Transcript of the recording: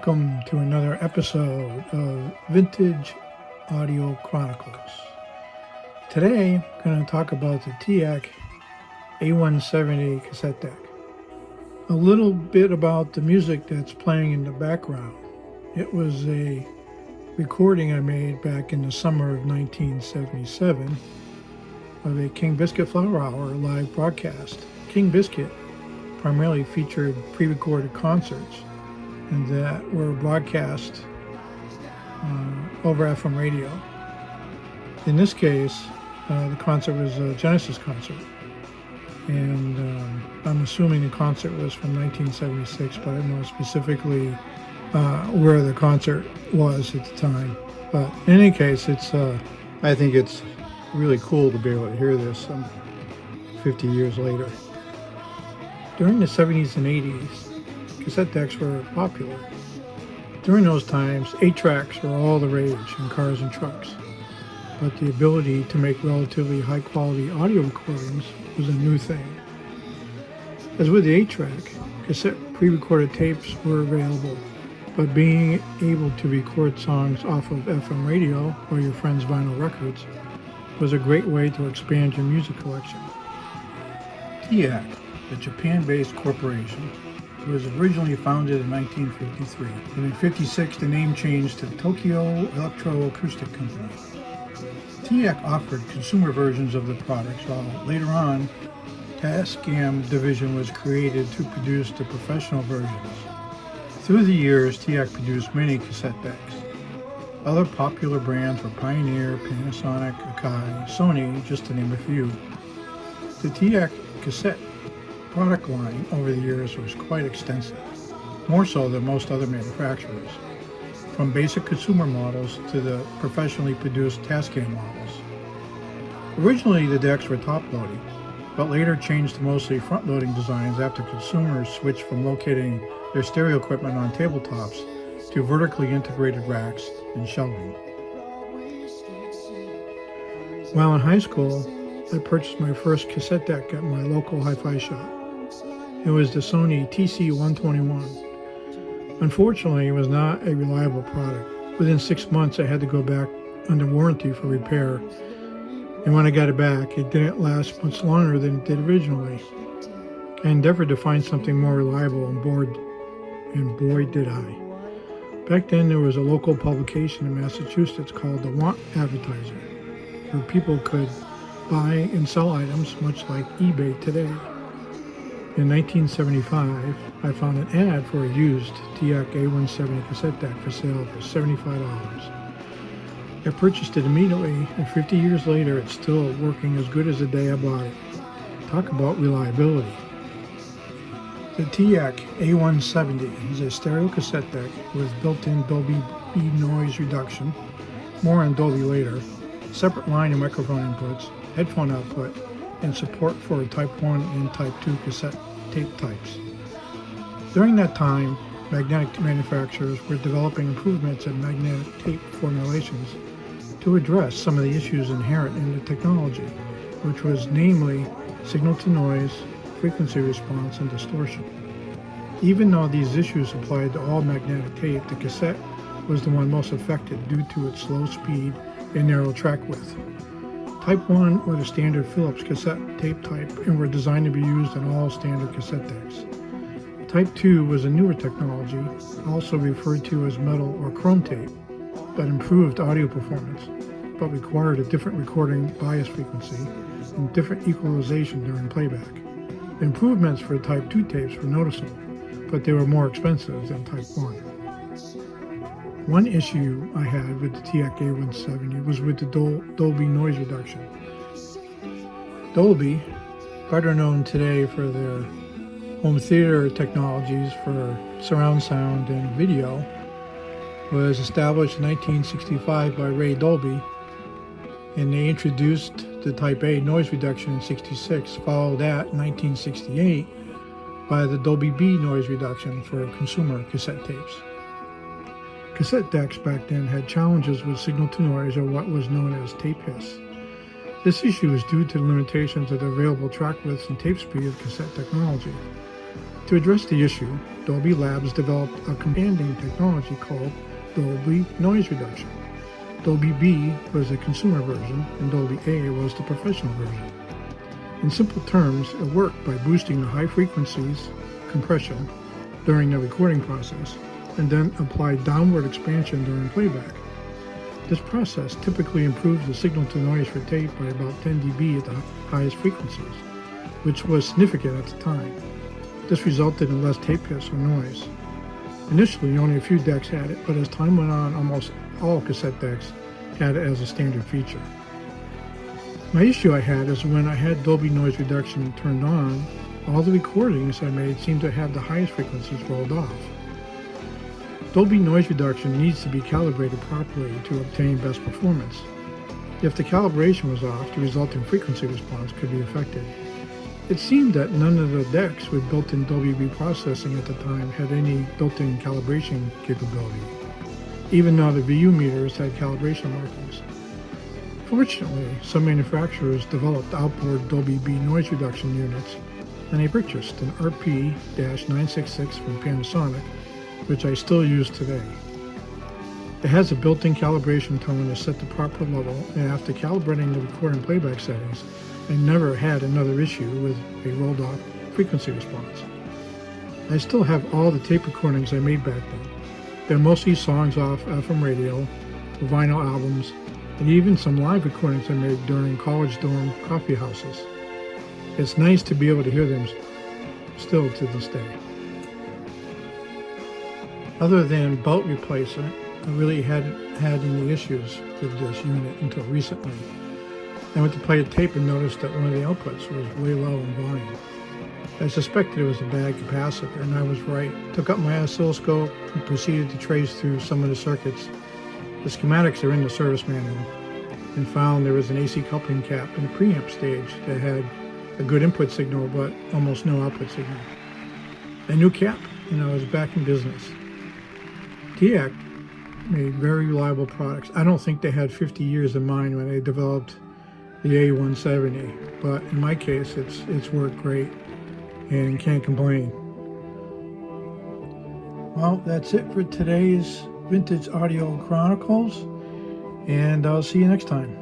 Welcome to another episode of Vintage-Audio-Chronicles. Today, I'm going to talk about the Teac A-170 cassette deck. A little bit about the music that's playing in the background. It was a recording I made back in the summer of 1977 of a King Biscuit Flower Hour live broadcast. King Biscuit primarily featured pre-recorded concerts and that were broadcast over FM radio. In this case, the concert was a Genesis concert, and I'm assuming the concert was from 1976, but I don't know specifically where the concert was at the time. But in any case, I think it's really cool to be able to hear this 50 years later. During the 70s and 80s, cassette decks were popular. During those times, 8-tracks were all the rage in cars and trucks, but the ability to make relatively high-quality audio recordings was a new thing. As with the 8-track, cassette pre-recorded tapes were available, but being able to record songs off of FM radio or your friend's vinyl records was a great way to expand your music collection. Teac, a Japan-based corporation, was originally founded in 1953, and in 1956 the name changed to Tokyo Electro-Acoustic Company. Teac offered consumer versions of the products, while later on Tascam division was created to produce the professional versions. Through the years, Teac produced many cassette decks. Other popular brands were Pioneer, Panasonic, Akai, Sony, just to name a few. The Teac cassette product line over the years was quite extensive, more so than most other manufacturers, from basic consumer models to the professionally produced Tascam models. Originally, the decks were top-loading, but later changed to mostly front-loading designs after consumers switched from locating their stereo equipment on tabletops to vertically integrated racks and shelving. While in high school, I purchased my first cassette deck at my local hi-fi shop. It was the Sony TC-121. Unfortunately, it was not a reliable product. Within 6 months, I had to go back under warranty for repair, and when I got it back, it didn't last much longer than it did originally. I endeavored to find something more reliable and boy did I. Back then, there was a local publication in Massachusetts called the Want Advertiser, where people could buy and sell items much like eBay today. In 1975, I found an ad for a used Teac A-170 cassette deck for sale for $75. I purchased it immediately, and 50 years later, it's still working as good as the day I bought it. Talk about reliability. The Teac A-170 is a stereo cassette deck with built-in Dolby B noise reduction, more on Dolby later, separate line and microphone inputs, headphone output, and support for Type 1 and Type 2 cassette tape types. During that time, magnetic manufacturers were developing improvements in magnetic tape formulations to address some of the issues inherent in the technology, which was namely signal-to-noise, frequency response, and distortion. Even though these issues applied to all magnetic tape, the cassette was the one most affected due to its slow speed and narrow track width. Type 1 were the standard Philips cassette tape type and were designed to be used on all standard cassette decks. Type 2 was a newer technology, also referred to as metal or chrome tape, that improved audio performance, but required a different recording bias frequency and different equalization during playback. The improvements for Type 2 tapes were noticeable, but they were more expensive than Type 1. One issue I had with the Teac A-170 was with the Dolby noise reduction. Dolby, better known today for their home theater technologies for surround sound and video, was established in 1965 by Ray Dolby, and they introduced the Type A noise reduction in 1966, followed that in 1968 by the Dolby B noise reduction for consumer cassette tapes. Cassette decks back then had challenges with signal-to-noise, or what was known as tape hiss. This issue is due to the limitations of the available track widths and tape speed of cassette technology. To address the issue, Dolby Labs developed a companion technology called Dolby Noise Reduction. Dolby B was the consumer version, and Dolby A was the professional version. In simple terms, it worked by boosting the high frequencies compression during the recording process, and then applied downward expansion during playback. This process typically improves the signal-to-noise for tape by about 10 dB at the highest frequencies, which was significant at the time. This resulted in less tape hiss or noise. Initially, only a few decks had it, but as time went on, almost all cassette decks had it as a standard feature. My issue I had is when I had Dolby Noise Reduction turned on, all the recordings I made seemed to have the highest frequencies rolled off. Dolby Noise Reduction needs to be calibrated properly to obtain best performance. If the calibration was off, the resulting frequency response could be affected. It seemed that none of the decks with built-in Dolby B processing at the time had any built-in calibration capability, even though the VU meters had calibration markings. Fortunately, some manufacturers developed outboard Dolby B noise reduction units, and I purchased an RP-966 from Panasonic, which I still use today. It has a built-in calibration tone to set the proper level, and after calibrating the record and playback settings, I never had another issue with a rolled off frequency response. I still have all the tape recordings I made back then. They're mostly songs off FM radio, vinyl albums, and even some live recordings I made during college dorm coffee houses. It's nice to be able to hear them still to this day. Other than belt replacement, I really hadn't had any issues with this unit until recently. I went to play a tape and noticed that one of the outputs was way low in volume. I suspected it was a bad capacitor, and I was right. Took up my oscilloscope and proceeded to trace through some of the circuits. The schematics are in the service manual, and found there was an AC coupling cap in the preamp stage that had a good input signal but almost no output signal. A new cap, and I was back in business. Teac made very reliable products. I don't think they had 50 years in mind when they developed the A-170, but in my case, it's worked great and can't complain. Well, that's it for today's Vintage Audio Chronicles, and I'll see you next time.